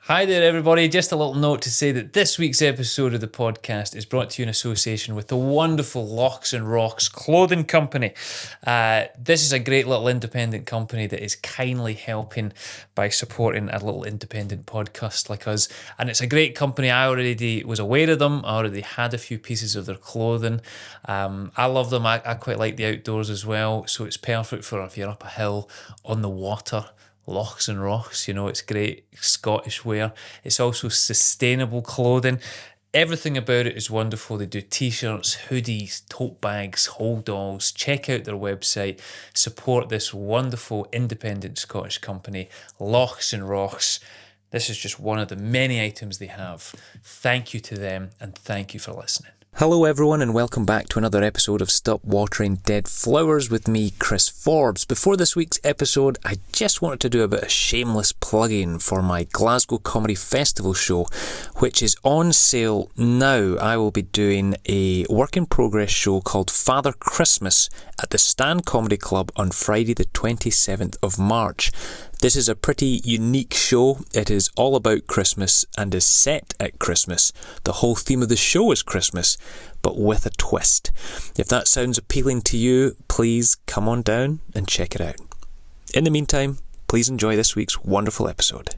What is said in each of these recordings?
Hi there, everybody. Just a little note to say that this week's episode of the podcast is brought to you in association with the wonderful Locks and Rocks clothing company. This is a great little independent company that is kindly helping by supporting a little independent podcast like us. And it's a great company. I already was aware of them. I already had a few pieces of their clothing. I love them. I quite like the outdoors as well. So it's perfect for if you're up a hill, on the water. Locks and Rocks, it's great Scottish wear. It's also sustainable clothing. Everything about it is wonderful. They do t-shirts, hoodies, tote bags, hold alls. Check out their website. Support this wonderful independent Scottish company, Locks and Rocks. This is just one of the many items they have. Thank you to them and thank you for listening. Hello everyone and welcome back to another episode of Stop Watering Dead Flowers with me, Chris Forbes. Before this week's episode, I just wanted to do a bit of shameless plugging for my Glasgow Comedy Festival show, which is on sale now. I will be doing a work-in-progress show called Father Christmas at the Stand Comedy Club on Friday the 27th of March. This is a pretty unique show. It is all about Christmas and is set at Christmas. The whole theme of the show is Christmas, but with a twist. If that sounds appealing to you, please come on down and check it out. In the meantime, please enjoy this week's wonderful episode.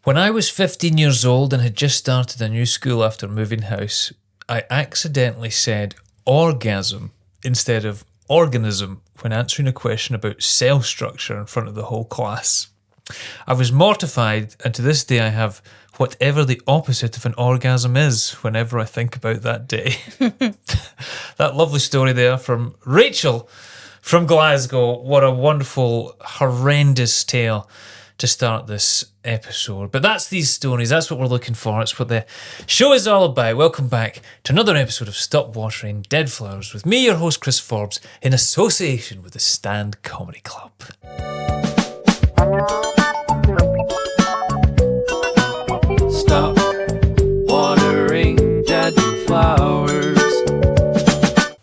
When I was 15 years old and had just started a new school after moving house, I accidentally said orgasm instead of organism when answering a question about cell structure in front of the whole class. I was mortified, and to this day I have whatever the opposite of an orgasm is whenever I think about that day. That lovely story there from Rachel from Glasgow. What a wonderful, horrendous tale to start this episode. But that's these stories. That's what we're looking for. It's what the show is all about. Welcome back to another episode of Stop Watering Dead Flowers with me, your host, Chris Forbes, in association with the Stand Comedy Club. Stop watering dead flowers.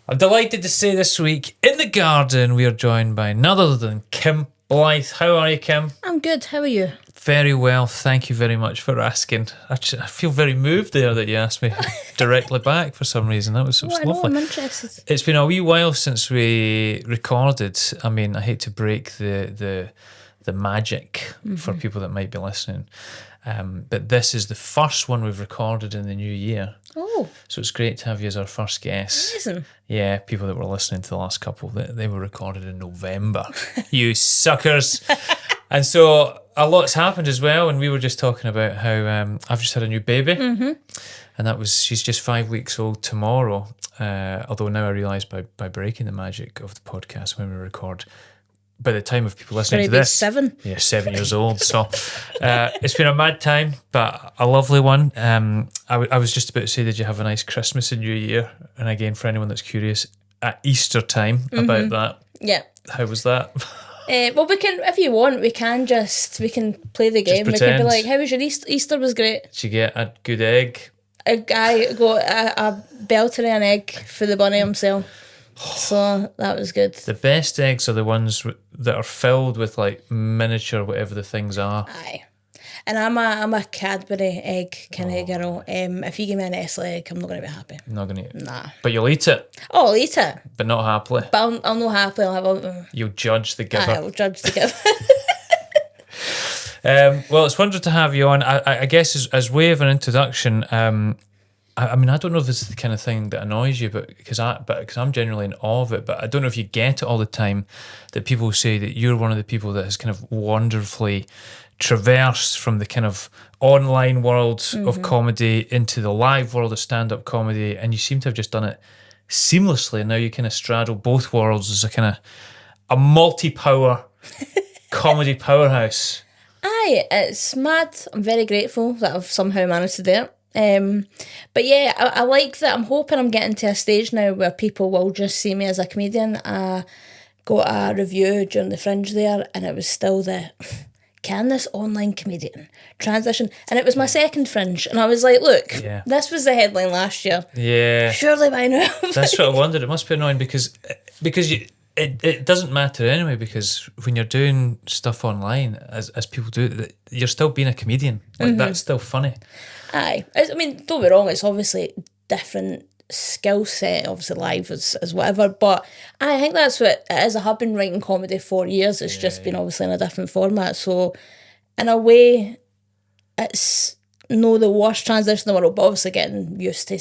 I'm delighted to say this week in the garden we are joined by none other than Kim Blythe. How are you, Kim? I'm good. How are you? Very well. Thank you very much for asking. Actually, I feel very moved there that you asked me directly back for some reason. That was I know, lovely. I'm interested. It's been a wee while since we recorded. I mean, I hate to break the magic for people that might be listening. But this is the first one we've recorded in the new year. Oh. So it's great to have you as our first guest. Amazing. Yeah, people that were listening to the last couple, they were recorded in November. You suckers. And so a lot's happened as well. And we were just talking about how I've just had a new baby. Mm-hmm. And she's just 5 weeks old tomorrow. Although now I realise by breaking the magic of the podcast when we record, by the time of people listening to this, 7. Yeah, 7 years old. So it's been a mad time, but a lovely one. I was just about to say, did you have a nice Christmas and New Year? And again, for anyone that's curious, at Easter time about that. Yeah. How was that? Well, we can, if you want, we can play the game. We can pretend. be like, how was your Easter? Easter was great. Did you get a good egg? I got a belter and an egg for the bunny himself. So that was good. The best eggs are the ones that are filled with like miniature whatever the things are. Aye. And I'm a Cadbury egg kind of girl. If you give me a Nestle egg, I'm not going to be happy. Not going to eat it. Nah. But you'll eat it. Oh, I'll eat it. But not happily. But I'll know happily. I'll have a... You'll judge the giver. I'll judge the giver. Well, it's wonderful to have you on. I guess as way of an introduction, I mean, I don't know if this is the kind of thing that annoys you, but because I'm genuinely in awe of it. But I don't know if you get it all the time that people say that you're one of the people that has kind of wonderfully traversed from the kind of online world of comedy into the live world of stand-up comedy, and you seem to have just done it seamlessly. And now you kind of straddle both worlds as a kind of a multi-power comedy powerhouse. Aye, it's mad. I'm very grateful that I've somehow managed to do it. But yeah, I like that. I'm hoping I'm getting to a stage now where people will just see me as a comedian. I got a review during the Fringe there, and it was still can this online comedian transition? And it was my second Fringe, and I was like, look, this was the headline last year. Yeah. Surely by now. That's what I wondered. It must be annoying because it doesn't matter anyway, because when you're doing stuff online, as people do, you're still being a comedian. Like that's still funny. Aye. I mean, don't be wrong, it's obviously different skill set, obviously live as whatever, but I think that's what it is. I have been writing comedy for years, it's just been obviously in a different format, so in a way it's no the worst transition in the world, but obviously getting used to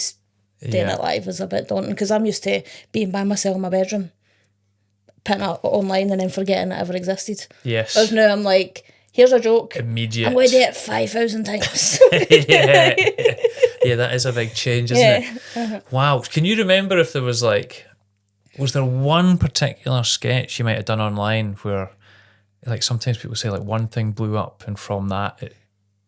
doing it live is a bit daunting, because I'm used to being by myself in my bedroom, putting it online and then forgetting it ever existed. Yes. Whereas now I'm like, here's a joke. Immediate. I'm going to do it 5,000 times. Yeah, that is a big change, isn't it? Wow. Can you remember if there was there one particular sketch you might have done online where, like, sometimes people say like one thing blew up and from that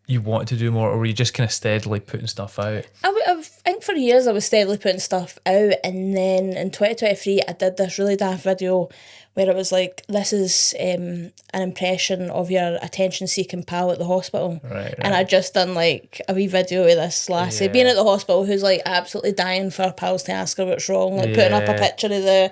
you wanted to do more, or were you just kind of steadily putting stuff out? I think for years I was steadily putting stuff out, and then in 2023 I did this really daft video where it was like, this is an impression of your attention-seeking pal at the hospital. Right. And I just done like a wee video with this lassie being at the hospital who's like absolutely dying for her pals to ask her what's wrong, like putting up a picture of the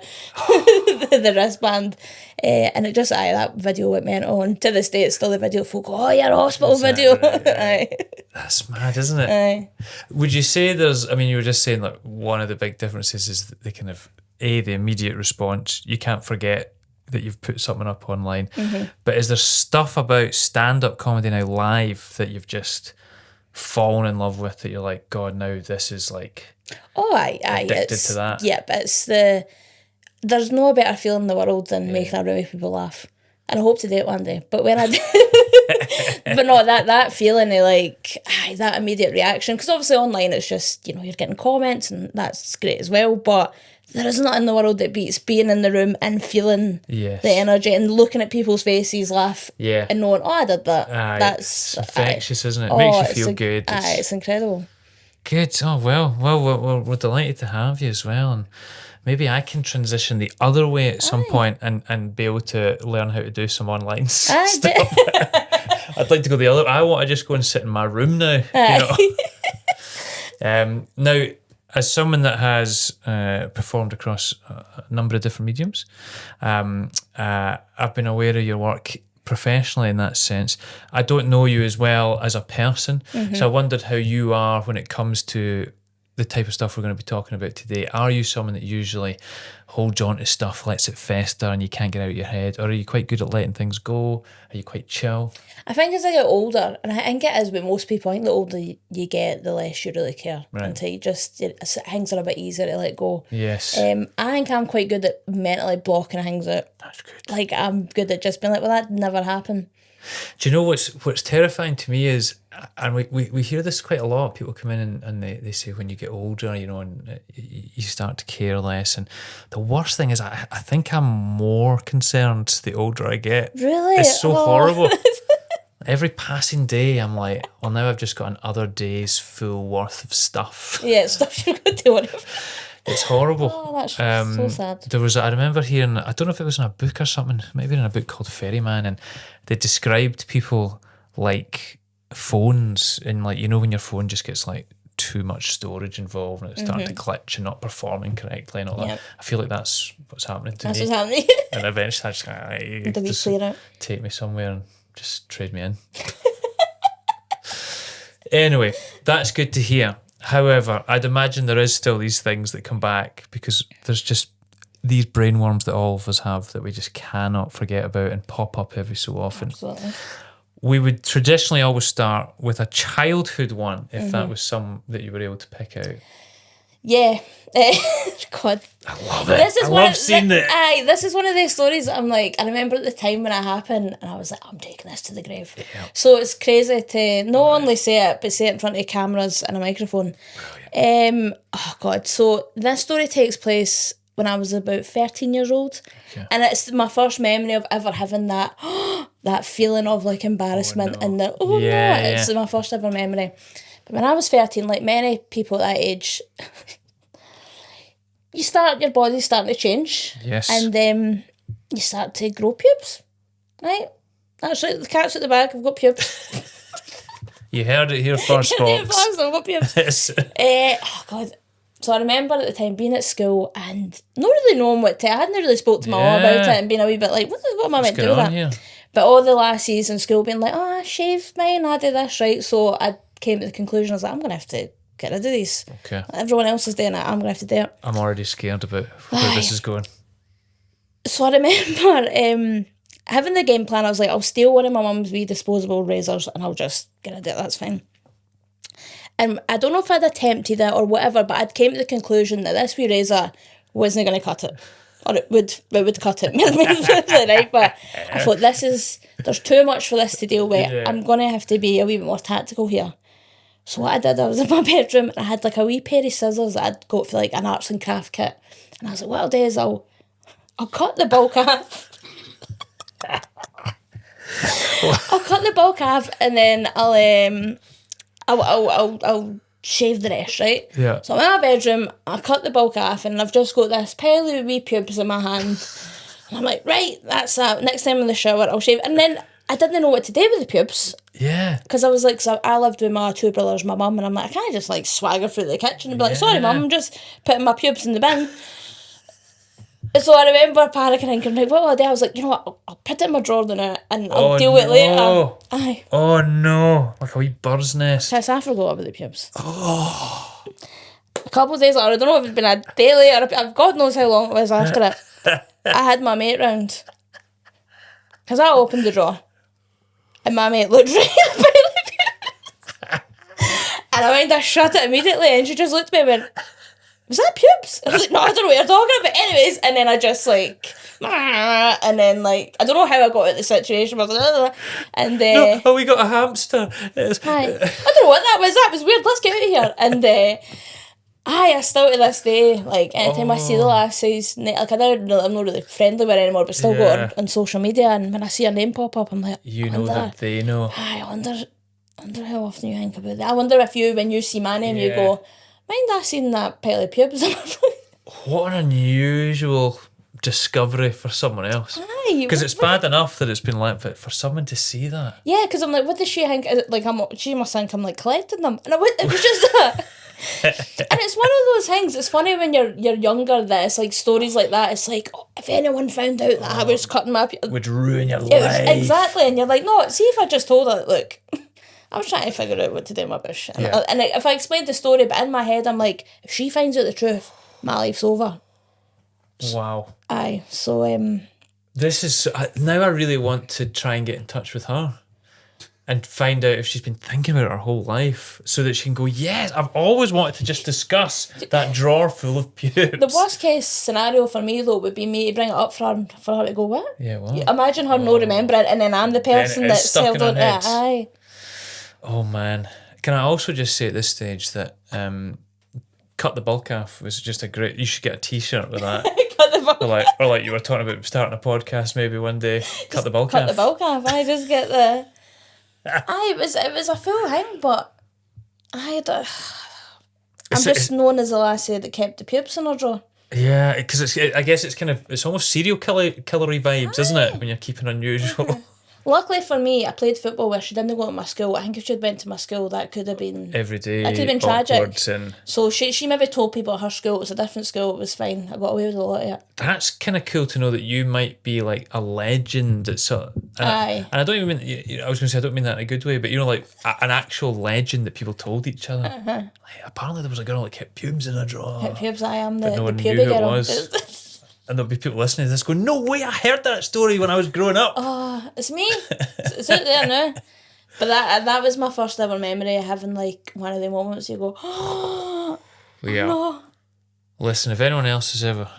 the wristband. And it just, that video went mental, and to this day it's still the video folk go, oh, your hospital video. Right. That's mad, isn't it? Aye. Would you say there's, I mean, you were just saying like one of the big differences is the kind of, the immediate response. You can't forget that you've put something up online. But is there stuff about stand-up comedy now live that you've just fallen in love with, that you're like, God, now this is like addicted to that? Yeah, but there's no better feeling in the world than making a room of people laugh. And I hope to do it one day. But when I do, but no, that feeling of like, that immediate reaction, because obviously online it's just, you're getting comments and that's great as well, but there is nothing in the world that beats being in the room and feeling the energy and looking at people's faces laugh and knowing, I did that. That's infectious, isn't it? It makes you feel good. It's incredible. Good. Oh, well, we're delighted to have you as well. And maybe I can transition the other way at some point and be able to learn how to do some online stuff. I'd like to go the other. I want to just go and sit in my room now. Now, as someone that has performed across a number of different mediums, I've been aware of your work professionally in that sense. I don't know you as well as a person, so I wondered how you are when it comes to the type of stuff we're going to be talking about today. Are you someone that usually holds on to stuff, lets it fester, and you can't get out of your head? Or are you quite good at letting things go? Are you quite chill? I think as I get older, and I think it is with most people, I think the older you get, the less you really care. Right. Until things are a bit easier to let go. Yes. I think I'm quite good at mentally blocking things out. That's good. Like, I'm good at just being like, well, that never happened. Do you know what's terrifying to me is, and we hear this quite a lot, people come in and they say when you get older, and you start to care less. And the worst thing is, I think I'm more concerned the older I get. Really? It's so horrible. Every passing day, I'm like, well, now I've just got another day's full worth of stuff. Yeah, it's stuff you're going to worry about. It's horrible. Oh, that's so sad. I remember hearing, I don't know if it was in a book or something, maybe in a book called Ferryman, and they described people like phones, and like, when your phone just gets like too much storage involved and it's starting to glitch and not performing correctly and all that. I feel like that's what's happening to me. That's what's happening. And eventually I just take me somewhere and just trade me in. Anyway, that's good to hear. However, I'd imagine there is still these things that come back, because there's just these brainworms that all of us have that we just cannot forget about and pop up every so often. Absolutely. We would traditionally always start with a childhood one, if that was some that you were able to pick out. Yeah. God. I love it. I love seeing it. This is one of those stories that I'm like, I remember at the time when it happened, and I was like, I'm taking this to the grave. Yeah. So it's crazy to not only say it, but say it in front of cameras and a microphone. Oh God. So this story takes place when I was about 13 years old. Okay. And it's my first memory of ever having that that feeling of like embarrassment and it's my first ever memory. But when I was 13, like many people at that age, your body's starting to change. Yes. And you start to grow pubes. Right? That's right, the cat's at the back, I've got pubes. You heard it here first, folks. I've got pubes. Oh God. So I remember at the time being at school and not really knowing what to. I hadn't really spoke to my mum about it and being a wee bit like, what am I meant to do with that? Here? But all the lassies in school being like, I shaved mine, I did this, right? So I came to the conclusion, I was like, I'm going to have to get rid of these. Okay. Everyone else is doing it, I'm going to have to do it. I'm already scared about where this is going. So I remember having the game plan. I was like, I'll steal one of my mum's wee disposable razors and I'll just get rid of it, that's fine. And I don't know if I'd attempted it or whatever, but I'd came to the conclusion that this wee razor wasn't going to cut it. Or it would cut it. Right? But I thought, there's too much for this to deal with. Yeah. I'm going to have to be a wee bit more tactical here. So what I did, I was in my bedroom and I had like a wee pair of scissors that I'd got for like an arts and craft kit. And I was like, what I'll do is I'll cut the bulk off. I'll cut the bulk off and then I'll shave the rest, right? Yeah. So I'm in my bedroom, I cut the bulk off and I've just got this pile of wee pubes in my hand. And I'm like, right, that's that. Next time in the shower, I'll shave. And then I didn't know what to do with the pubes. Yeah. Because I was like, so I lived with my two brothers, my mum, and I'm like, I can't just like swagger through the kitchen and be like, sorry mum, I'm just putting my pubes in the bin. So I remember panicking and thinking, like, what will I do? I was like, you know what, I'll put it in my drawer now and I'll deal with it later. Aye. Oh no, like a wee bird's nest. Yes, I forgot about the pubes. Oh. A couple of days later, I don't know if it's been a day later, God knows how long it was after it, I had my mate round. Because I opened the drawer and my mate looked right at the pubes. And I went to shut it immediately and she just looked at me and went, was that pubes? I was like, no, I don't know what you're talking about. Anyways, and then I just like, and then like, I don't know how I got out of the situation, but I was like, and Oh, we got a hamster. I don't know what that was. That was weird. Let's get out of here. And I still to this day, like anytime I see the lassies, like I'm not really friendly with her anymore, but still got her on social media, and when I see her name pop up, I'm like, you know that they know. I wonder how often you think about that. I wonder if when you see my name, you go, mind I seen that pile of pubes? What an unusual discovery for someone else. Because it's bad enough that it's been let, but for someone to see that. Yeah, because I'm like, what does she think? Is it like she must think I'm like collecting them, and it was just that. And it's one of those things. It's funny when you're younger that it's like stories like that. It's like, oh, if anyone found out that I was cutting my would ruin your life. Exactly, and you're like, no. See if I just told her, look. I was trying to figure out what to do in my bush. And, and if I explained the story, but in my head, I'm like, if she finds out the truth, my life's over. Wow. Aye. So, this is... now I really want to try and get in touch with her and find out if she's been thinking about it her whole life so that she can go, yes, I've always wanted to just discuss that drawer full of pubes. The worst case scenario for me, though, would be me to bring it up for her to go, what? Yeah, what? Imagine her no remembering, and then I'm the person that's stuck in her head. Aye. Oh man. Can I also just say at this stage that cut the bulk off was just a great... You should get a t-shirt with that. Cut the bulk off. Or like you were talking about starting a podcast maybe one day. Cut the bulk off. Cut the bulk off. I just get the... Aye, it was a full thing, but I'm just known as the lassie that kept the pubes in her drawer. Yeah, because I guess it's almost serial killery vibes, isn't it? When you're keeping unusual. Luckily for me, I played football where she didn't go to my school. I think if she'd went to my school, that could have been... Every day, that could have been tragic. And so she maybe told people at her school it was a different school, it was fine. I got away with a lot of it. That's kind of cool to know that you might be like a legend at sort of... Aye. And I don't even mean... I was going to say, I don't mean that in a good way, but you know, like an actual legend that people told each other. Like, apparently there was a girl that kept pubes in her drawer. Kept pubes, I am the no one pubic knew who it girl. was. And there'll be people listening to this going, no way, I heard that story when I was growing up. Oh, it's me. It's out there now. But that was my first ever memory of having like one of the moments you go, oh, yeah. No. Listen, if anyone else has ever,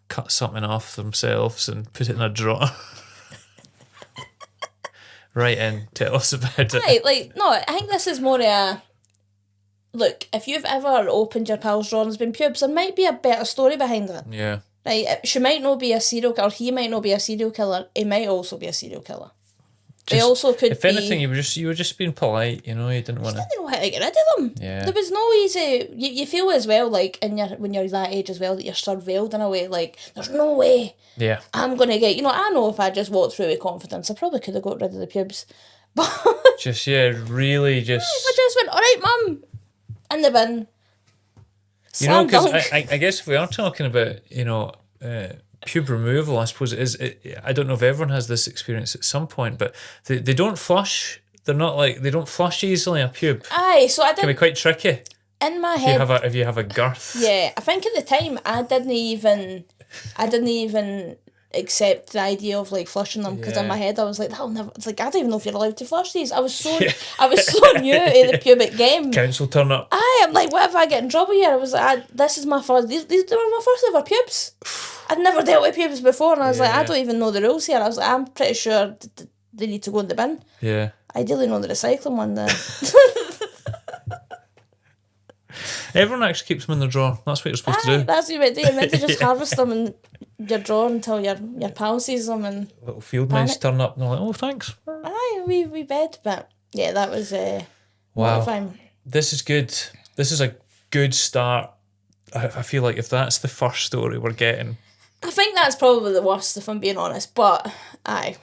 cut something off themselves and put it in a drawer, write in, tell us about it. Right, no, I think this is more a... Look, if you've ever opened your pal's drawer and there's been pubes, there might be a better story behind it. Yeah. Right, she might not be a serial killer, he might not be a serial killer, he might also be a serial killer. They also could if anything, you were just being polite, you didn't want to... I didn't know how to get rid of them. Yeah. There was no easy... You feel as well, like, when you're that age as well, that you're surveilled in a way, like, there's no way I'm going to get... I know if I just walked through with confidence, I probably could have got rid of the pubes. But... really just... I just went, all right, Mum, in the bin. You know, Slam because dunk. I guess if we are talking about, pube removal, I suppose it is. I don't know if everyone has this experience at some point, but they don't flush. They're not like, they don't flush easily, a pube. Aye, so I Can be did quite tricky in my if head. you have a girth. Yeah, I think at the time I didn't even accept the idea of like flushing them, because in Yeah. my head I was like, that'll never. It's like, I don't even know if you're allowed to flush these. I was so new to the pubic game. Council turn up. I'm like, what if I get in trouble here? I was like, this is my first. These were my first ever pubes. I'd never dealt with pubes before, and I was like, I Yeah. don't even know the rules here. I was like, I'm pretty sure they need to go in the bin. Yeah. Ideally, know the recycling one. Everyone actually keeps them in their drawer. That's what you're supposed to do. That's what you meant to do. You're meant to just harvest them in your drawer until your pal sees them, and Little field mice Panic. turn up and they're like, oh, thanks. aye, we bed. But yeah, that was Wow. mortifying. This is good. This is a good start. I feel like if that's the first story we're getting, I think that's probably the worst, if I'm being honest. But aye,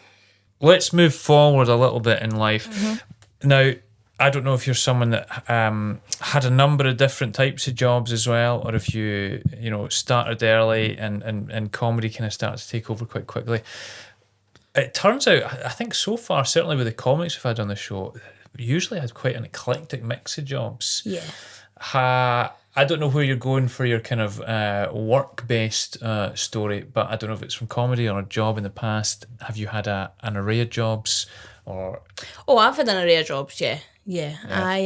let's move forward a little bit in life. Mm-hmm. Now, I don't know if you're someone that had a number of different types of jobs as well, or if you started early and comedy kind of started to take over quite quickly. It turns out, I think so far, certainly with the comics we've had on the show, we usually had quite an eclectic mix of jobs. yeah. I don't know where you're going for your kind of work-based story, but I don't know if it's from comedy or a job in the past. Have you had an array of jobs, or? Oh, I've had an array of jobs. Yeah. I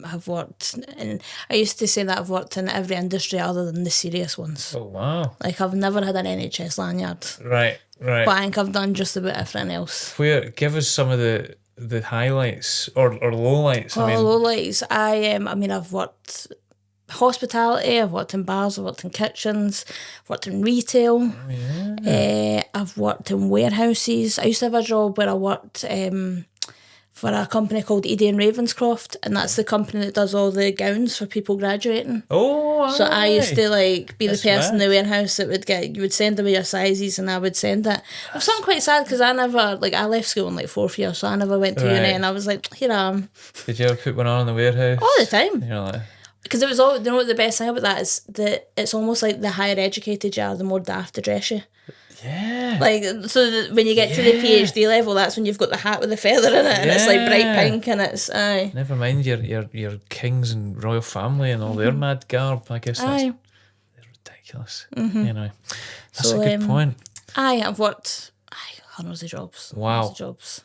have worked, and I used to say that I've worked in every industry other than the serious ones. Oh wow! Like, I've never had an NHS lanyard, Right. but I think I've done just about everything else. Where? Give us some of the highlights or lowlights. I mean, Lowlights. I've worked hospitality. I've worked in bars. I've worked in kitchens. I've worked in retail. I've worked in warehouses. I used to have a job where I worked for a company called Edie and Ravenscroft, and that's the company that does all the gowns for people graduating. oh, So I used to be That's the person in mad. the warehouse that you would send them your sizes, and I would send it. It was something quite sad, because I never, I left school in 4th year, so I never went to uni, Right. and I was like, here I am. Did you ever put one on in the warehouse? All the time. You're like, Because it was all, you know what the best thing about that is, that it's almost like the higher educated you are, the more daft they dress you. yeah. So that when you get to the PhD level, that's when you've got the hat with the feather in it, and it's like bright Yeah. pink, and it's, aye. Never mind your kings and royal family and all their mad garb. I guess that's Aye. ridiculous. That's So, a good point. I've worked, hundreds of jobs. Wow. Hundreds of jobs.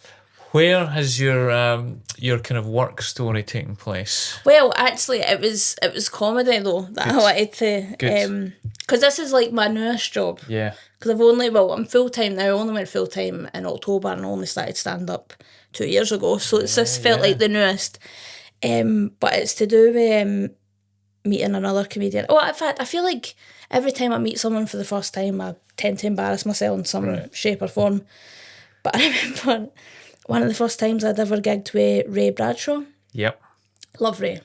Where has your kind of work story taken place? Well, actually, it was comedy though that I wanted to, Good. because this is like my newest job. Yeah. Because I'm full time now. I only went full time in October, and I only started stand up 2 years ago. So this felt like the newest. But it's to do with meeting another comedian. Oh, in fact, I feel like every time I meet someone for the first time, I tend to embarrass myself in some shape or form. But I remember one of the first times I'd ever gigged with Ray Bradshaw. Yep. Love Ray.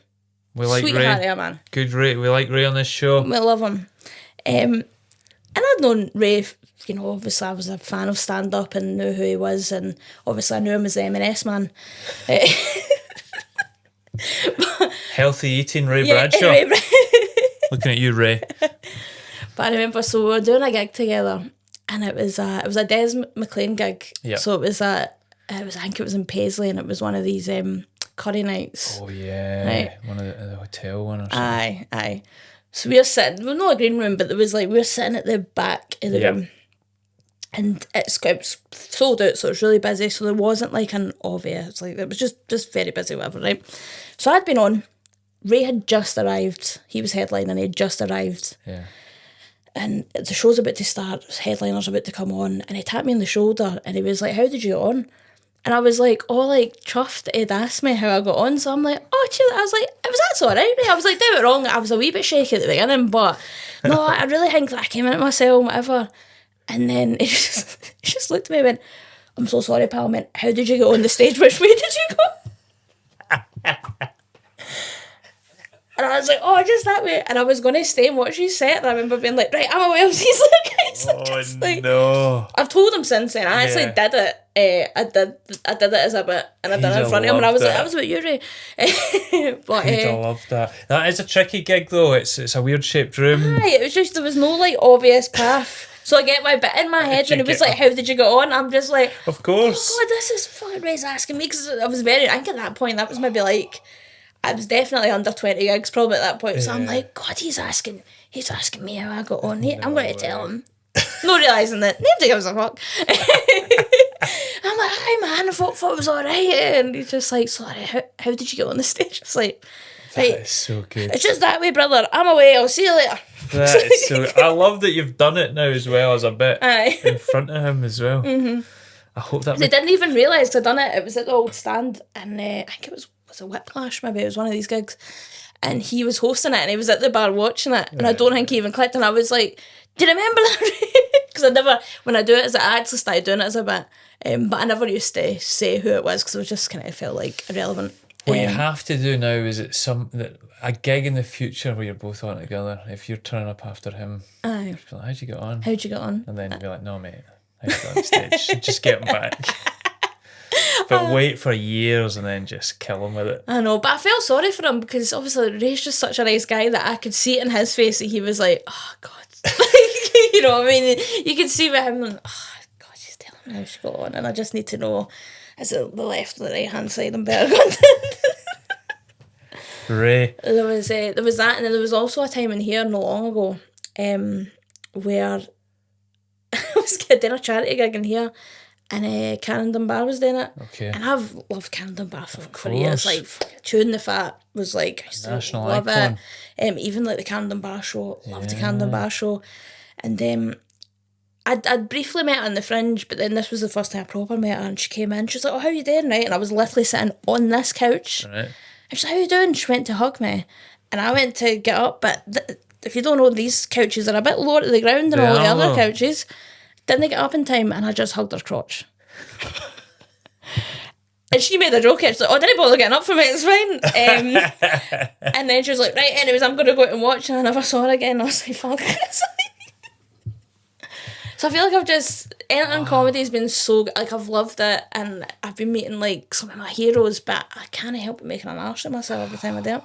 We like Sweetheart, Ray. yeah, man. Good Ray. We like Ray on this show. We love him. And I'd known Ray, obviously I was a fan of stand-up and knew who he was, and obviously I knew him as the M&S man. Healthy eating, Ray Yeah, Bradshaw. Ray Looking at you, Ray. But I remember, so we were doing a gig together, and it was a Des McLean gig. Yep. So I think it was in Paisley, and it was one of these curry nights. Oh yeah. Right. One of the hotel one or something. Aye. So we were sitting, well, not a green room, but there was we were sitting at the back of the Yep. room. And it was sold out, so it was really busy. So there wasn't an obvious, it was just very busy, whatever, right? So I'd been on. Ray had just arrived. He was headlining, he had just arrived. Yeah. And the show's about to start, headliner's about to come on, and he tapped me on the shoulder, and he was like, how did you get on? And I was chuffed he'd asked me how I got on. So I'm like, oh, chill. I was like, that's all right. I was like, do it wrong. I was a wee bit shaky at the beginning, but no, I really think that I came in at myself, whatever. And then he just looked at me and went, I'm so sorry, pal. I went, how did you get on the stage? Which way did you go? And I was like, oh, just that way. And I was going to stay and watch his set. And I remember being like, right, I'm away. He's like, Oh no. I've told him since then. I actually did it I did it as a bit, and I did it in front of him, and I was like, that was what you Ray. But I love that. That is a tricky gig though. It's a weird shaped room. it was just, there was no like obvious path. So I get my bit in my head when it was like, how did you get on? I'm just like, of course. oh God, this is fucking Ray's asking me, because I was I think at that point, that was maybe like, I was definitely under 20 gigs probably at that point. So I'm like, God, he's asking me how I got on. I'm going to tell him. Not realising that nobody gives a fuck. I'm like, hi man, I thought it was alright. And he's just like, sorry, how did you get on the stage? It's like, right, That is so good. it's just that way, brother. I'm away, I'll see you later. That is so. I love that you've done it now as well as a bit Aye. in front of him as well. Mm-hmm. I hope that. They didn't even realise I'd done it. It was at the old stand, and I think it was a Whiplash, maybe it was one of these gigs, and he was hosting it, and he was at the bar watching it, and I don't think he even clicked, and I was like, do you remember that? Because I never, when I do it, I actually started doing it as a bit, but I never used to say who it was, because it was just kind of felt like irrelevant. What you have to do now is a gig in the future where you're both on together. If you're turning up after him, Aye. you're like, how'd you get on? How'd you get on? And then you'd be like, no mate, how'd you get on stage? Just get him back. But wait for years and then just kill him with it. I know, but I felt sorry for him, because obviously Ray's just such a nice guy that I could see it in his face that he was like, oh God. You know what I mean? You could see with him, and, oh God, she's telling me how she got on, and I just need to know, is it the left or the right hand side I'm better content? Ray. There was that, and then there was also a time in here not long ago where I was doing a charity gig in here, and Karen Dunbar was doing it. Okay. And I've loved Karen Dunbar for years. Like, Chewing the Fat was like, I used to National love icon. it. Even like the Karen Dunbar show, loved the Karen Dunbar show. And I'd briefly met her on the Fringe, but then this was the first time I proper met her, and she came in, she was like, oh, how you doing, right? And I was literally sitting on this couch. Right. And she's like, how you doing? She went to hug me, and I went to get up, but if you don't know, these couches are a bit lower to the ground than all the other couches. Didn't get up in time, and I just hugged her crotch. And she made a joke, she's like, oh, didn't bother getting up for me, it's fine. And then she was like, right, anyways, I'm going to go out and watch, and I never saw her again. I was like, fuck. So I feel like I've just, anything comedy has been so, like, I've loved it, and I've been meeting, like, some of my heroes, but I can't help but making an arse of myself every time I do it.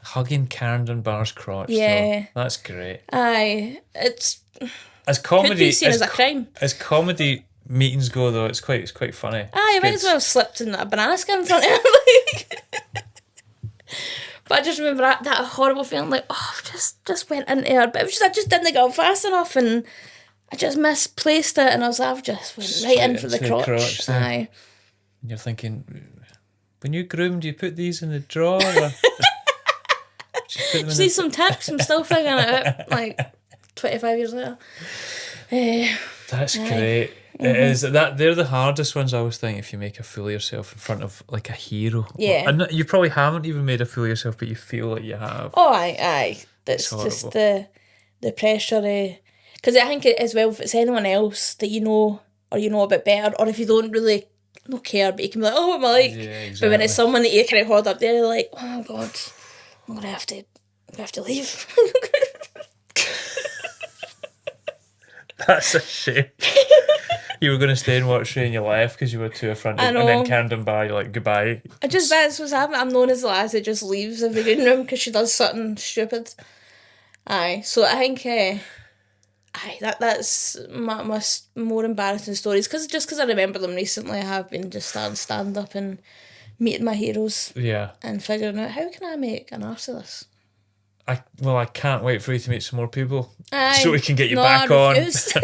Hugging Karen Dunbar's crotch. Yeah. Though. That's great. Aye. It's, As comedy, could be seen as a crime. As comedy meetings go, though, it's quite funny. Aye, I might as well have slipped in a banana skin in front of him. Like. But I just remember that horrible feeling, like, oh, I've just went into her, but it was just, I just didn't get up fast enough, and I just misplaced it, and I was like, I've just went right in for the crotch. Aye. And you're thinking, when you groomed, you put these in the drawer? Or Just need some tips, I'm still figuring it out, like, 25 years later. That's great. It is that they're the hardest ones, I always think, if you make a fool of yourself in front of like a hero. Yeah. And you probably haven't even made a fool of yourself, but you feel like you have. Oh, aye. That's just the pressure. Because I think as well, if it's anyone else that you know, or you know a bit better, or if you don't really not care, but you can be like, oh, what am I like? Yeah, exactly. But when it's someone that you kind of hold up there, you're like, oh God, I'm gonna have to leave. That's a shame. You were going to stay and watch Ray and you left because you were too affronted. I know. And then Karen Dunbar, you're like, goodbye. That's what's happening. I'm known as the lass that just leaves every green room because she does something stupid. Aye, so I think that's my more embarrassing stories, because I remember them recently. I have been just starting stand up and meeting my heroes. Yeah. And figuring out, how can I make an arse of this? I can't wait for you to meet some more people. Aye. So we can get you No, back I on refuse.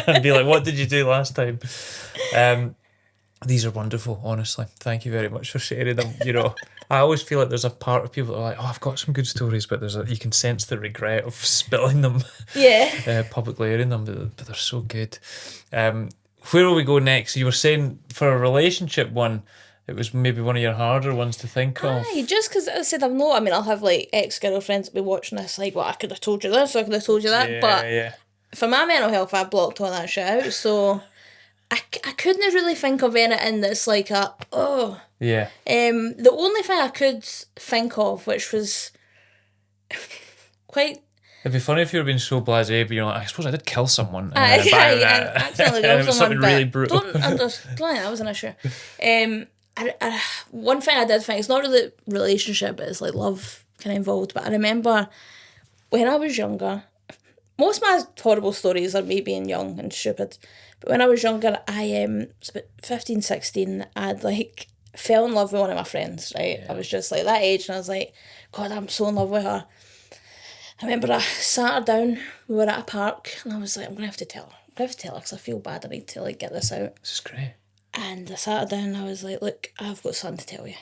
and be like, what did you do last time? These are wonderful, honestly. Thank you very much for sharing them. You know, I always feel like there's a part of people that are like, oh, I've got some good stories, but you can sense the regret of spilling them. Yeah. Publicly airing them, but they're so good. Where will we go next? You were saying for a relationship one, it was maybe one of your harder ones to think of. Aye, just because I said I'll have like ex-girlfriends that be watching this, like, well, I could have told you this, or I could have told you that, but for my mental health, I blocked all that shit out, so I couldn't really think of anything that's like the only thing I could think of, which was quite It'd be funny if you were being so blasé, but you're like, I suppose I did kill someone. I And accidentally it got was someone, something really but brutal. don't understand. That was an issue. One thing I did think, it's not really relationship, but it's like love kind of involved. But I remember when I was younger, most of my horrible stories are me being young and stupid. But when I was younger, I was about 15, 16, I'd like fell in love with one of my friends, right? I was just like that age, and I was like, God, I'm so in love with her. I remember I sat her down, we were at a park, and I was like, I'm going to have to tell her. I'm going to have to tell her because I feel bad, I need to like get this out. This is great. And I sat her down and I was like, look, I've got something to tell you.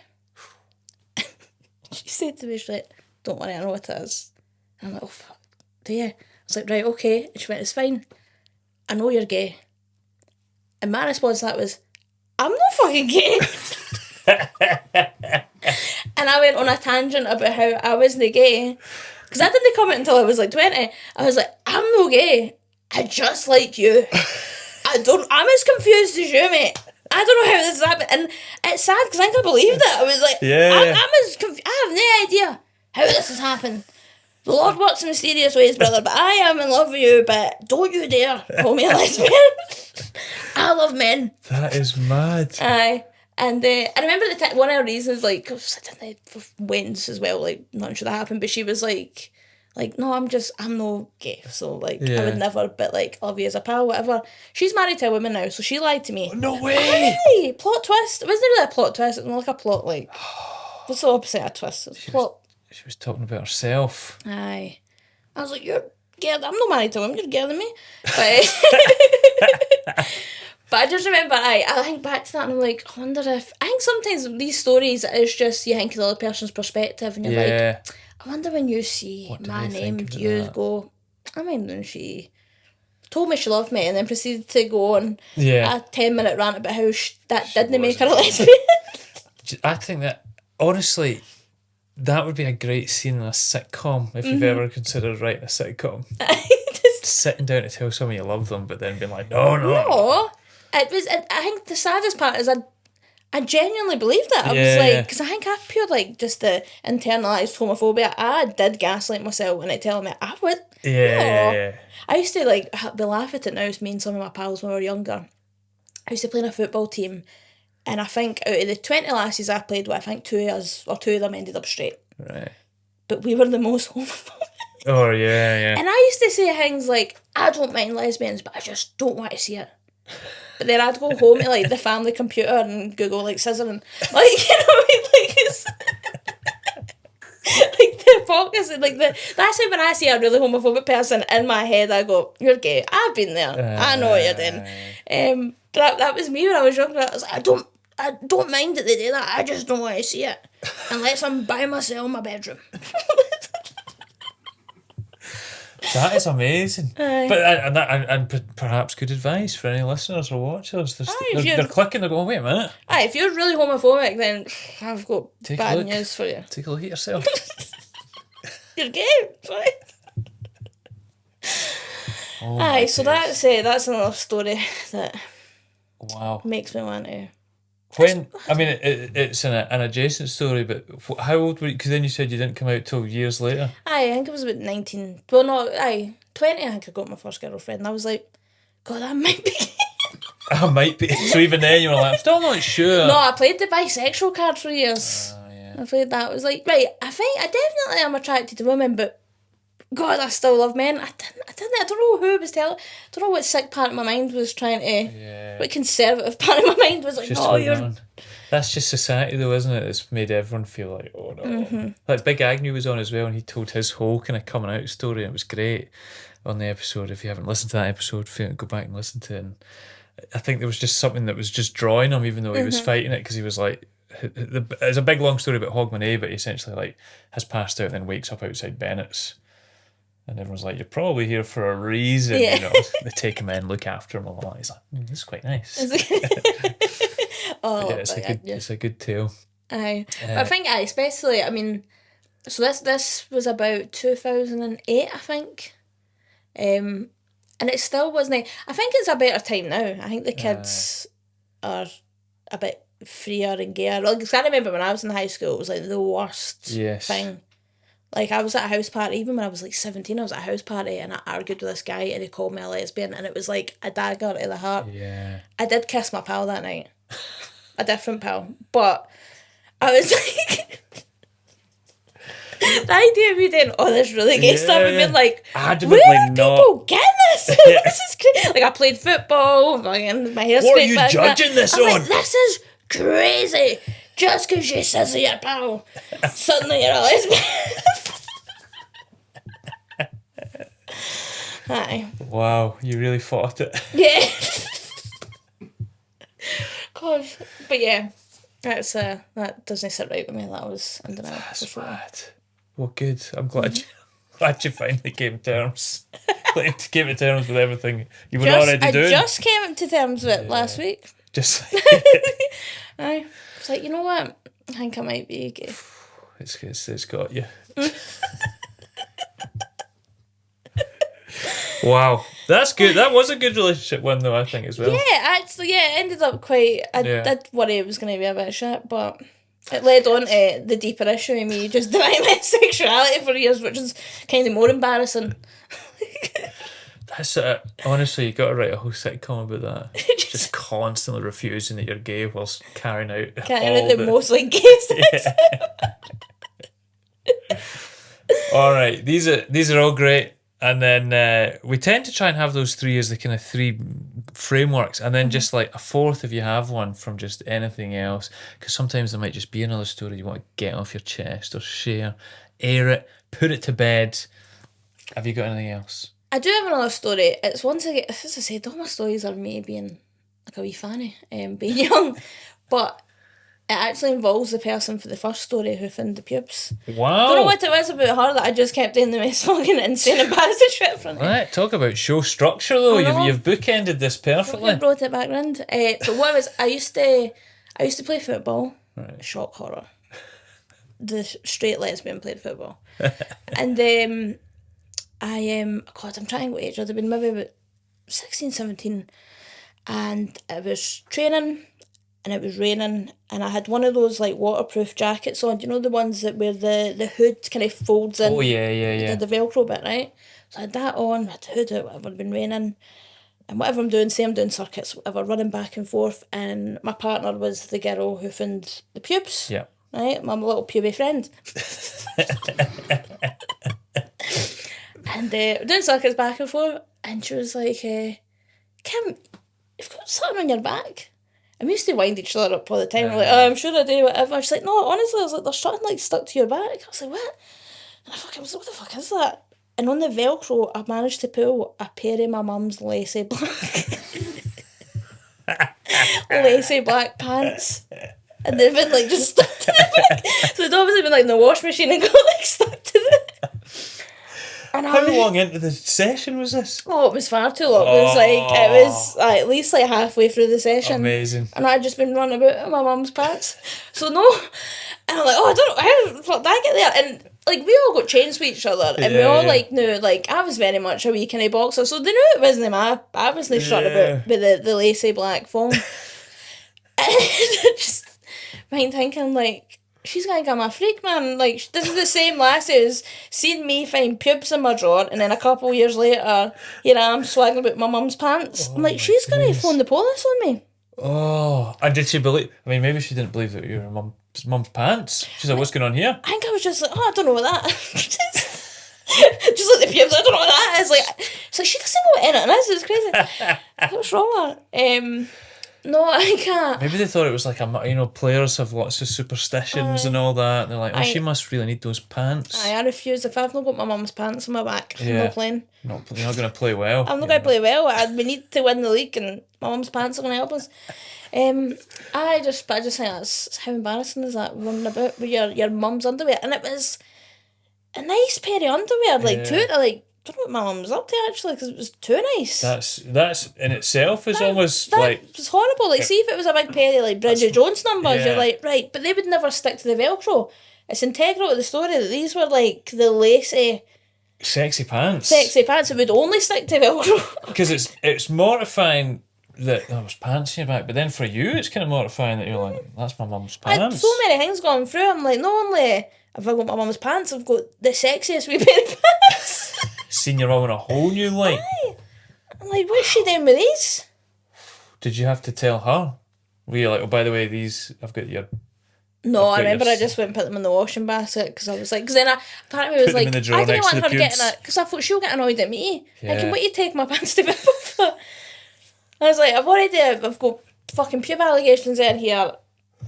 She said to me, she's like, don't worry, I know what it is. And I'm like, oh, fuck, do you? I was like, right, okay. And she went, it's fine. I know you're gay. And my response to that was, I'm not fucking gay. And I went on a tangent about how I wasn't gay. Because I didn't come out until I was like 20. I was like, I'm no gay. I just like you. I'm as confused as you, mate. I don't know how this happened. And it's sad because I think I believed it. I was like, I'm as confused. I have no idea how this has happened. The Lord works in mysterious ways, brother, but I am in love with you, but don't you dare call me a lesbian. I love men. That is mad. Aye. And I remember one of her reasons, like, Wayne's as well, like, nothing should have happened, but she was like, no, I'm no gay, so, like, I would never, but, like, I love you as a pal, whatever. She's married to a woman now, so she lied to me. No way! Aye, plot twist. It wasn't really a plot twist, it was more like a plot, like, what's the opposite of a twist? It's plot. She was talking about herself. Aye. I was like, you're gay, I'm not married to a woman, you're gayer than me. But, but I just remember, I think back to that and I'm like, I wonder if, I think sometimes these stories, it's just, you think of the other person's perspective and you're like, I wonder when you see my name, do you go, I mean, when she told me she loved me and then proceeded to go on a 10-minute rant about how that didn't make her a lesbian. I think that, honestly, that would be a great scene in a sitcom if you've ever considered writing a sitcom. Sitting down to tell someone you love them, but then being like, no. No. I think the saddest part is I genuinely believed it. I was like, because I think I pure like just the internalised homophobia. I did gaslight myself when I tell me I would. Yeah. I used to like be laugh at it now. It's me and some of my pals when we were younger. I used to play in a football team, and I think out of the 20 lasses I played with, I think two of them ended up straight. Right. But we were the most homophobic. Oh yeah. And I used to say things like, I don't mind lesbians, but I just don't want to see it. But then I'd go home to like the family computer and Google like scissoring, like, you know what I mean? Like it's like the focus and like that's how when I see a really homophobic person in my head, I go, "You're gay. I've been there. I know what you're doing." But that was me when I was younger. I was like, I don't mind that they do that. I just don't want to see it unless I'm by myself in my bedroom. That is amazing. Aye. But and perhaps good advice for any listeners or watchers. They're clicking, they're going, wait a minute. Aye, if you're really homophobic, then I've got bad news for you. Take a look at yourself. You're gay. Sorry. Aye, so that's another story that makes me want to. When I mean, it's an adjacent story, but how old were you? Because then you said you didn't come out till years later. Aye, I think it was about 19. Well, no, 20. I think I got my first girlfriend, and I was like, God, I might be. I might be. So even then, you were like, I'm still not sure. No, I played the bisexual card for years. I played that. I was like, right, I think I definitely am attracted to women, but God, I still love men. I don't know who was telling. I don't know what sick part of my mind was trying to. What conservative part of my mind was like, no, you're. That's just society, though, isn't it? It's made everyone feel like, oh no. Mm-hmm. Like Big Agnew was on as well, and he told his whole kind of coming out story, and it was great on the episode. If you haven't listened to that episode, go back and listen to it. And I think there was just something that was just drawing him, even though he was fighting it, because he was like. It's a big long story about Hogmanay, but he essentially like has passed out and then wakes up outside Bennett's. And everyone's like, you're probably here for a reason, you know. They take him in, look after him a lot. He's like, this is quite nice. It's a good tale. Aye. I think, especially, I mean, so this was about 2008, I think. And it still wasn't, I think it's a better time now. I think the kids are a bit freer and gayer. Like, 'cause I remember when I was in high school, it was like the worst thing. Like, I was at a house party, even when I was like 17, I was at a house party and I argued with this guy and he called me a lesbian and it was like a dagger to the heart. Yeah. I did kiss my pal that night. A different pal. But I was like... the idea of me doing all this really gay stuff and being like, adamantly where are not. people getting this? This is crazy. Like, I played football, fucking my hair's What are straight you back, judging this I'm on? like, this is crazy. Just because you says to your pal, suddenly you're a lesbian. Aye. Wow, you really fought it. Yeah. Gosh. But yeah, that doesn't sit right with me. That was undeniable. That's mad. Well, good. I'm glad you finally came to terms. Came to terms with everything you were already doing. I just came to terms with it last week. Just Aye. It's like, you know what? I think I might be gay. it's got you. Wow, that's good. That was a good relationship one, though, I think, as well. Yeah, actually, it ended up quite... I did worry it was going to be a bit of shit, but it led on to the deeper issue of me just denying my sexuality for years, which is kind of more embarrassing. That's honestly, you got to write a whole sitcom about that. Just constantly refusing that you're gay whilst carrying out The most like gay sex. All right, these are all great. And then we tend to try and have those three as the kind of three frameworks, and then just like a fourth if you have one from just anything else, because sometimes there might just be another story you want to get off your chest or share, air it, put it to bed. Have you got anything else? I do have another story. It's once again, as I said, all my stories are me being like a wee fanny, being young, but it actually involves the person for the first story who found the pubes. Wow. I don't know what it was about her that I just kept doing the most fucking insane embarrassing shit from her. Right, talk about show structure though. You've bookended this perfectly. I brought it back round. But what it was, I used to play football. Right. Shock horror. The straight lesbian played football. And God, I'm trying to age. I'd have been maybe about 16, 17. And I was training and it was raining and I had one of those like waterproof jackets on. Do you know the ones that where the hood kind of folds in? Oh, yeah. The Velcro bit, right? So I had that on, I had the hood out, whatever, had been raining. And whatever I'm doing, say I'm doing circuits, whatever, running back and forth. And my partner was the girl who found the pubes. Yeah. Right? My little puby friend. And doing circuits back and forth. And she was like, Kim, you've got something on your back. And we used to wind each other up all the time. We're like, oh, I'm sure I do, whatever. She's like, no, honestly, I was like, there's something like stuck to your back. I was like, what? And I was like, what the fuck is that? And on the Velcro, I managed to pull a pair of my mum's lacy black lacy black pants. And they've been like just stuck to the back. So it's obviously been like in the wash machine and got like stuck to the... And How long into the session was this? Oh, it was far too long. It was at least like halfway through the session. Amazing. And I'd just been running about in my mum's pants. So no. And I'm like, oh, I don't know, how the fuck did I get there? And like we all got chains with each other and we all like knew, like I was very much a wee kind of boxer, so they knew it wasn't my obviously strut about with the lacy black foam. And just mind thinking like, she's gonna become a freak, man. Like, this is the same lassie who's seen me find pubes in my drawer, and then a couple of years later, here I am swagging about my mum's pants. I'm like, she's gonna phone the police on me. Oh, and did she believe? I mean, maybe she didn't believe that you were mum's pants. She's like, what's going on here? I think I was just like, oh, I don't know what that. just like the pubes, I don't know what that is. It's like she doesn't know what in it is. It's crazy. What's wrong with her? No, I can't. Maybe they thought it was like players have lots of superstitions and all that. And they're like, she must really need those pants. I refuse. If I've not got my mum's pants on my back, I'm not playing. You're not going to play well. I'm not going to play well. We need to win the league, and my mum's pants are going to help us. I just think that's how embarrassing is that running about with your mum's underwear, and it was a nice pair of underwear, I don't know what my mum was up to actually, because it was too nice. That's in itself is almost like... It was horrible. Like, see if it was a big pair of like Bridget Jones numbers, you're like, right, but they would never stick to the Velcro. It's integral to the story that these were like the lacy... Sexy pants. It would only stick to Velcro. Because it's mortifying that there was pants in your back, but then for you it's kind of mortifying that you're like, that's my mum's pants. I had so many things going through. I'm like, not only Have I got my mum's pants? I've got the sexiest wee pair of pants. Seen your mum in a whole new light. I'm like, what's she doing with these? Did you have to tell her? Were you like, oh, by the way, these, I've got your... No, I got remember your I just went and put them in the washing basket because I was like, because then apparently I was Put them like, in the drawer I didn't next to want the her getting pubes. it because I thought she'll get annoyed at me. Yeah. Like, what you take my pants to bed for? I was like, I've got fucking pube allegations in here.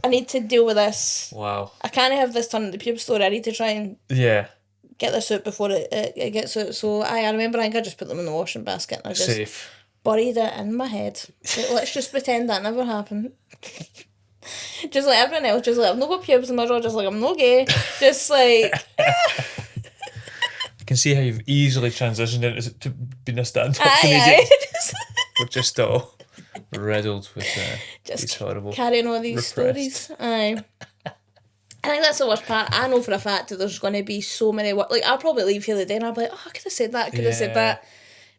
I need to deal with this. Wow. I can't have this turn into pube story. I need to try and Yeah. get this out before it gets out. So I remember I think I just put them in the washing basket and I just Safe. buried it in my head. Like, let's just pretend that never happened. Just like everyone else, just like, I've not got pubes in my jaw, just like, I'm not gay. Just like... I can see how you've easily transitioned into to being a stand-up Aye. comedian. We're just all riddled with these Just horrible... carrying all these repressed. stories. Aye. I think that's the worst part. I know for a fact that there's going to be so many... Like, I'll probably leave here the day and I'll be like, oh, I could have said that, I could have said Yeah. that.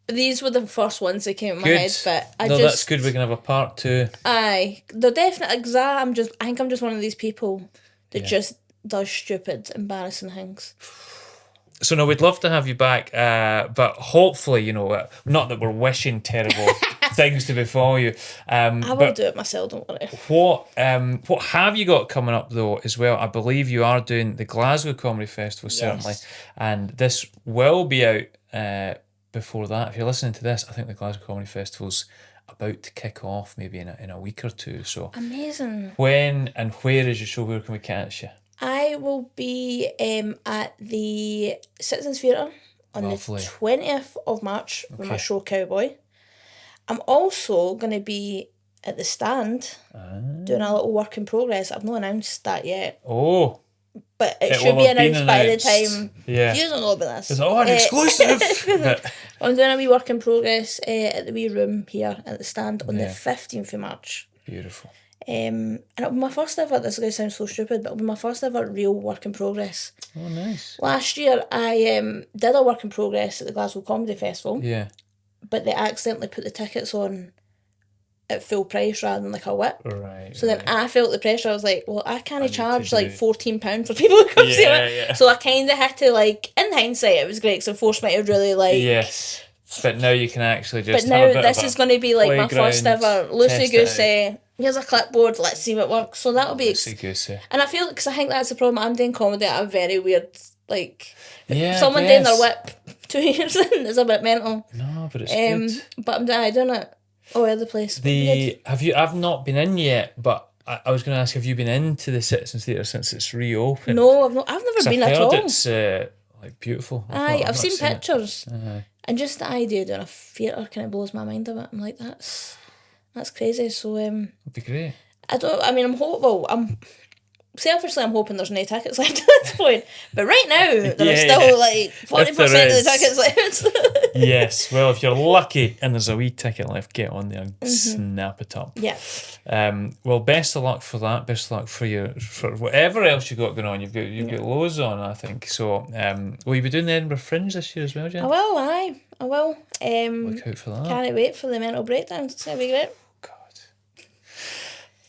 But these were the first ones that came in my Good. head. But I no, just... that's good. We can have a part 2. Aye. They're definitely... Because I think I'm just one of these people that just does stupid, embarrassing things. So no, we'd love to have you back, but hopefully, you know, not that we're wishing terrible things to befall you. I will but do it myself, don't worry. what have you got coming up though as well? I believe you are doing the Glasgow Comedy Festival certainly, and this will be out before that. If you're listening to this, I think the Glasgow Comedy Festival's about to kick off, maybe in a week or two. So Amazing. when and where is your show? Where can we catch you? I will be at the Citizens Theatre on Lovely. the 20th of March with my show Cowboy. I'm also going to be at the Stand doing a little work in progress. I've not announced that yet, Oh, but it will should be have been announced by the announced. time Yeah. you don't know about this. it's an exclusive. But- I'm doing a wee work in progress at the wee room here at the Stand on the Yeah. 15th of March. Beautiful. And it'll be my first ever, this is going to sound so stupid, but it'll be my first ever real work in progress. Oh, nice. Last year, I did a work in progress at the Glasgow Comedy Festival, Yeah. but they accidentally put the tickets on at full price rather than like a whip. Right. So then I felt the pressure. I was like, well, I can't need charge to like do- £14 for people to come see Yeah, it. yeah. So I kind of had to, like, in hindsight, it was great because it forced me to really, like... Yes. But now you can actually just But have a now bit this of is going to be like my first playground, ever test it loosey-goosey, here's a clipboard, let's see what works. So that'll be... Loosey-goosey. And I feel, because I think that's the problem, I'm doing comedy at a very weird, like... Yeah, I someone doing their guess. whip 2 years in is a bit mental. No, but it's good. But I'm doing it all over the place. I've not been in yet, but I was going to ask, have you been into the Citizens Theatre since it's reopened? No, I've never 'Cause been I've at heard all. it's like beautiful. I've not seen it. pictures. Aye. And just the idea of doing a theatre kind of blows my mind a bit. I'm like, that's crazy. So It'd be great. I'm hopeful. Selfishly, I'm hoping there's no tickets left at this point. But right now, there are still like 40% of the tickets left. Yes. Well, if you're lucky and there's a wee ticket left, get on there and snap it up. Yeah. Well, best of luck for that. Best of luck for whatever else you got going on. You've got loads on, I think. So, will you be doing the Edinburgh Fringe this year as well, Jen? I will, I will. Look out for that. Can't wait for the mental breakdowns. It's going to be great. God.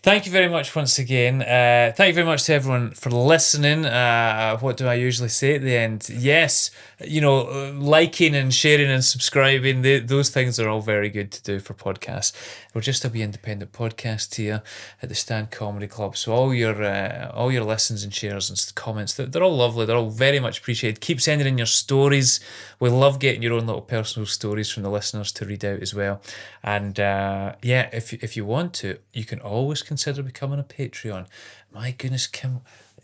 Thank you very much once again. Thank you very much to everyone for listening. What do I usually say at the end? Yes, liking and sharing and subscribing, those things are all very good to do for podcasts. We're just a wee independent podcast here at the Stand Comedy Club. So all your listens and shares and comments, they're all lovely. They're all very much appreciated. Keep sending in your stories. We love getting your own little personal stories from the listeners to read out as well. And if you want to, you can always consider becoming a Patreon. My goodness, Kim,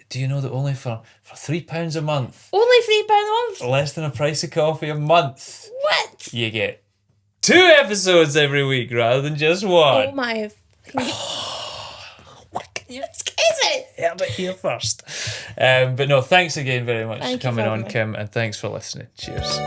do you know that only for £3 a month, Only £3 a month? less than a price of coffee a month, What? you get 2 episodes every week rather than just one. Oh my... It's crazy. Heard it here first. But no, thanks again very much Thank for you coming for on, having me. Kim, and thanks for listening. Cheers.